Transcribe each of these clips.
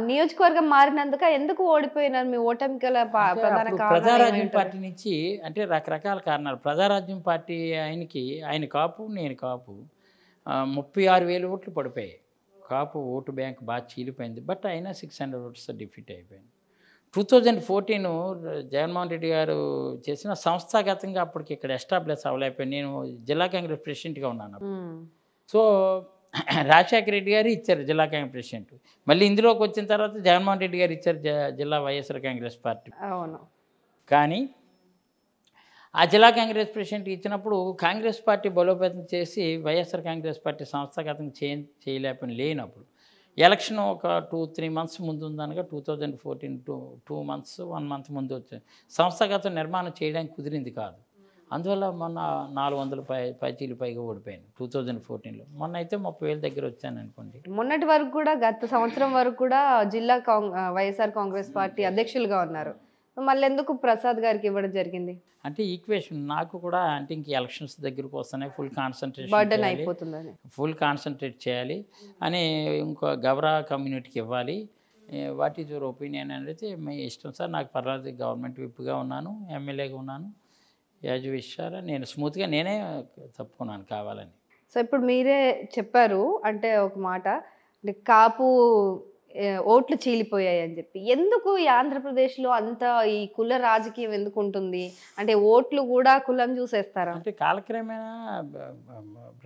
నియోజకవర్గం మారినందుక ఎందుకు ఓడిపోయినారు? మీ ఓటమికి గల ప్రధాన కారణం ప్రజారాజ్యం పార్టీ నుంచి అంటే రకరకాల కారణాలు. ప్రజారాజ్యం పార్టీ ఆయన కాపు, నేను కాపు. 36,000 ఓట్లు పడిపోయాయి. కాపు ఓటు బ్యాంక్ బాగా చీలిపోయింది. బట్ అయినా 600 ఓట్స్తో డిఫీట్ అయిపోయింది. 2014 జగన్మోహన్ రెడ్డి గారు చేసిన సంస్థాగతంగా అప్పటికి ఇక్కడ ఎస్టాబ్లిష్ అవ్వలేకపోయింది. నేను జిల్లా కాంగ్రెస్ ప్రెసిడెంట్గా ఉన్నాను. సో రాజశేఖర రెడ్డి గారు ఇచ్చారు జిల్లా కాంగ్రెస్ ప్రెసిడెంట్. మళ్ళీ ఇందులోకి వచ్చిన తర్వాత జగన్మోహన్ రెడ్డి గారు ఇచ్చారు జిల్లా వైఎస్ఆర్ కాంగ్రెస్ పార్టీ. అవును. కానీ ఆ జిల్లా కాంగ్రెస్ ప్రెసిడెంట్ ఇచ్చినప్పుడు కాంగ్రెస్ పార్టీ బలోపేతం చేసి వైఎస్ఆర్ కాంగ్రెస్ పార్టీ సంస్థాగతంగా చేయలేకపోయిన లేనప్పుడు ఎలక్షన్ ఒక 2-3 months ముందు ఉందనగా 2014 2 months 1 month ముందు వచ్చింది. సంస్థాగత నిర్మాణం చేయడానికి కుదిరింది కాదు. అందువల్ల మొన్న 400 పైచీలు పైగా ఓడిపోయాను 2014లో. మొన్న అయితే 30,000 దగ్గర వచ్చాను అనుకోండి. మొన్నటి వరకు కూడా గత సంవత్సరం వరకు కూడా జిల్లా వైఎస్ఆర్ కాంగ్రెస్ పార్టీ అధ్యక్షులుగా ఉన్నారు. మళ్ళీ ఎందుకు ప్రసాద్ గారికి ఇవ్వడం జరిగింది? అంటే ఈక్వేషన్ నాకు కూడా అంటే ఇంక ఎలక్షన్స్ దగ్గరకు వస్తున్నాయి, ఫుల్ కాన్సన్ట్రేట్ చేయాలి అని ఇంకో గవరా కమ్యూనిటీకి ఇవ్వాలి. వాట్ ఈజ్ యువర్ ఒపీనియన్ అనేది మీ ఇష్టం సార్, నాకు పర్వాలేదు, గవర్నమెంట్ విప్గా ఉన్నాను, ఎమ్మెల్యేగా ఉన్నాను, యాజ్ విషయారా నేను స్మూత్గా నేనే తప్పుకున్నాను కావాలని. సో ఇప్పుడు మీరే చెప్పారు అంటే ఒక మాట, అంటే కాపు ఓట్లు చీలిపోయాయి అని చెప్పి. ఎందుకు ఈ ఆంధ్రప్రదేశ్లో అంత ఈ కుల రాజకీయం ఎందుకు ఉంటుంది? అంటే ఓట్లు కూడా కులం చూసేస్తారా? అంటే కాలక్రమేణా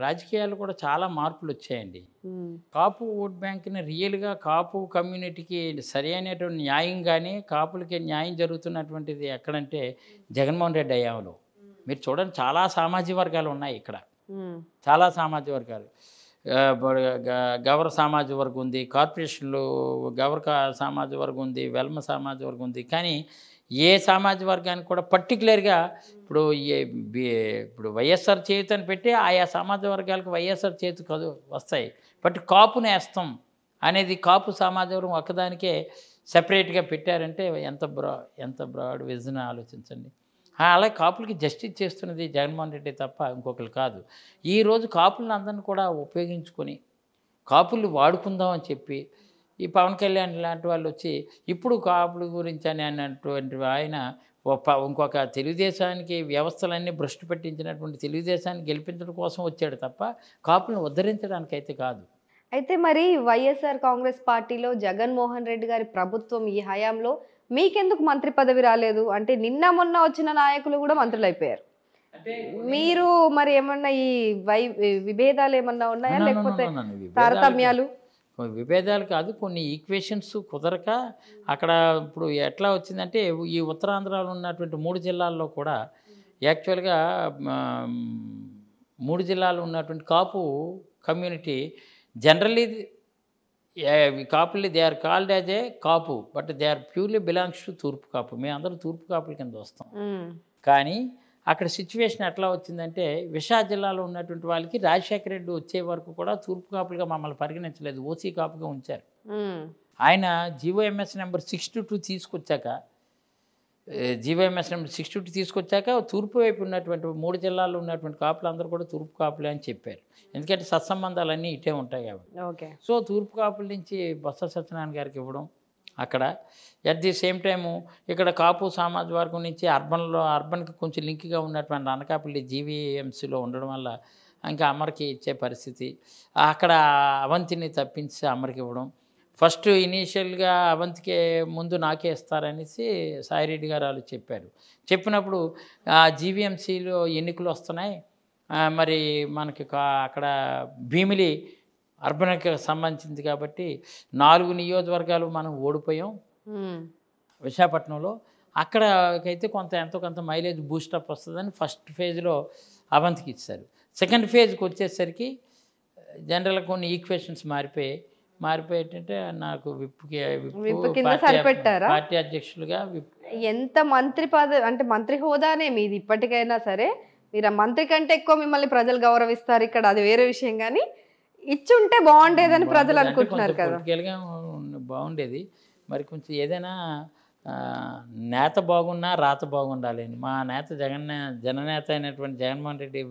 రాజకీయాలు కూడా చాలా మార్పులు వచ్చాయండి. కాపు ఓట్ బ్యాంక్ని రియల్గా కాపు కమ్యూనిటీకి సరి అయినటువంటి న్యాయం, కానీ కాపులకి న్యాయం జరుగుతున్నటువంటిది ఎక్కడంటే జగన్మోహన్ రెడ్డి హయాంలో. మీరు చూడండి, చాలా సామాజిక వర్గాలు ఉన్నాయి ఇక్కడ, చాలా సామాజిక వర్గాలు. గవర సామాజిక వర్గం ఉంది, కార్పొరేషన్లో గవర సామాజిక వర్గం ఉంది, వెల్మ సామాజిక వర్గం ఉంది. కానీ ఏ సామాజిక వర్గానికి కూడా పర్టికులర్గా ఇప్పుడు వైఎస్ఆర్ చేతి అని పెట్టి ఆయా సామాజిక వర్గాలకు వైఎస్ఆర్ చేతి వస్తాయి. బట్ కాపు నేస్తం అనేది కాపు సామాజిక వర్గం ఒక్కదానికే సెపరేట్గా పెట్టారంటే ఎంత బ్రాడ్ విజన్ ఆలోచించండి. అలాగే కాపులకి జస్టిస్ చేస్తున్నది జగన్మోహన్ రెడ్డి తప్ప ఇంకొకరు కాదు. ఈరోజు కాపులను అందరిని కూడా ఉపయోగించుకొని కాపులు వాడుకుందాం అని చెప్పి ఈ పవన్ కళ్యాణ్ లాంటి వాళ్ళు వచ్చి ఇప్పుడు కాపుల గురించి అని అన్నటువంటి ఆయన ఇంకొక తెలుగుదేశానికి వ్యవస్థలన్నీ భ్రష్టు పెట్టించినటువంటి తెలుగుదేశాన్ని గెలిపించడం కోసం వచ్చాడు తప్ప కాపులను ఉద్ధరించడానికి అయితే కాదు. అయితే మరి వైఎస్ఆర్ కాంగ్రెస్ పార్టీలో జగన్మోహన్ రెడ్డి గారి ప్రభుత్వం ఈ హయాంలో మీకెందుకు మంత్రి పదవి రాలేదు? అంటే నిన్న మొన్న వచ్చిన నాయకులు కూడా మంత్రులు అయిపోయారు. మీరు మరి ఏమన్నా ఈ విభేదాలు ఏమన్నా ఉన్నాయా, లేకపోతే తారతమ్యాలు? విభేదాలు కాదు, కొన్ని ఈక్వేషన్స్ కుదరక అక్కడ ఇప్పుడు ఎట్లా వచ్చిందంటే ఈ ఉత్తరాంధ్రలో ఉన్నటువంటి 3 జిల్లాల్లో కూడా యాక్చువల్గా 3 జిల్లాల్లో ఉన్నటువంటి కాపు కమ్యూనిటీ జనరల్లీ కాపులు they are called as a Kapu, but they are purely belongs to తూర్పు కాపు. మేము అందరూ తూర్పు కాపుల కింద వస్తాం. కానీ అక్కడ సిచ్యువేషన్ ఎట్లా వచ్చిందంటే విశాఖ జిల్లాలో ఉన్నటువంటి వాళ్ళకి రాజశేఖర రెడ్డి వచ్చే వరకు కూడా తూర్పు కాపులుగా మమ్మల్ని పరిగణించలేదు, ఓసీ కాపుగా ఉంచారు. ఆయన జీవోఎంఎస్ నెంబర్ 62 తీసుకొచ్చాక నెంబర్ 62 తీసుకొచ్చాక తూర్పు వైపు ఉన్నటువంటి 3 జిల్లాల్లో ఉన్నటువంటి కాపులు అందరూ కూడా తూర్పు కాపులే అని చెప్పారు. ఎందుకంటే సత్సంబంధాలన్నీ ఇటే ఉంటాయి కాబట్టి. సో తూర్పు కాపుల నుంచి బొత్స సత్యనారాయణ గారికి ఇవ్వడం, అక్కడ అట్ ది సేమ్ టైము ఇక్కడ కాపు సామాజిక వర్గం నుంచి అర్బన్కి కొంచెం లింక్గా ఉన్నటువంటి అనకాపల్లి జీవీఎంసీలో ఉండడం వల్ల ఇంకా అమర్కి ఇచ్చే పరిస్థితి, అక్కడ అవంతిని తప్పించి అమర్కి ఇవ్వడం. ఫస్ట్ ఇనీషియల్గా అవంతికే ముందు నాకే ఇస్తారనేసి సాయిరెడ్డి గారు వాళ్ళు చెప్పారు. చెప్పినప్పుడు జీవీఎంసీలో ఎన్నికలు వస్తున్నాయి, మరి మనకి అక్కడ భీమిలి అర్బన్కి సంబంధించింది కాబట్టి 4 నియోజకవర్గాలు మనం ఓడిపోయాం విశాఖపట్నంలో. అక్కడకైతే ఎంతో కొంత మైలేజ్ బూస్టప్ వస్తుందని ఫస్ట్ ఫేజ్లో అవంతికి ఇచ్చారు. సెకండ్ ఫేజ్కి వచ్చేసరికి జనరల్గా కొన్ని ఈక్వేషన్స్ మారిపోయేటంటే నాకు పార్టీ అధ్యక్షులుగా ఎంత మంత్రి పదవి అంటే మంత్రి హోదానే మీది ఇప్పటికైనా సరే, మీరు ఆ మంత్రి కంటే ఎక్కువ మిమ్మల్ని ప్రజలు గౌరవిస్తారు ఇక్కడ, అది వేరే విషయం. కానీ ఇచ్చుంటే బాగుండేదని ప్రజలు అనుకుంటున్నారు కదా. పొలిటికల్గా బాగుండేది, మరి కొంచెం ఏదైనా నేత బాగున్నా రాత బాగుండాలి. మా నేత జననేత అయినటువంటి జగన్మోహన్ రెడ్డి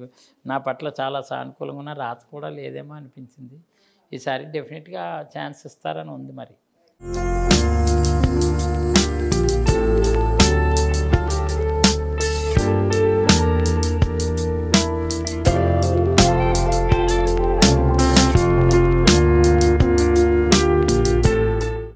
నా పట్ల చాలా సానుకూలంగా ఉన్న, రాత కూడా లేదేమో అనిపించింది. ఈసారి డెఫినెట్గా ఛాన్స్ ఇస్తారని ఉంది మరి. Thank you.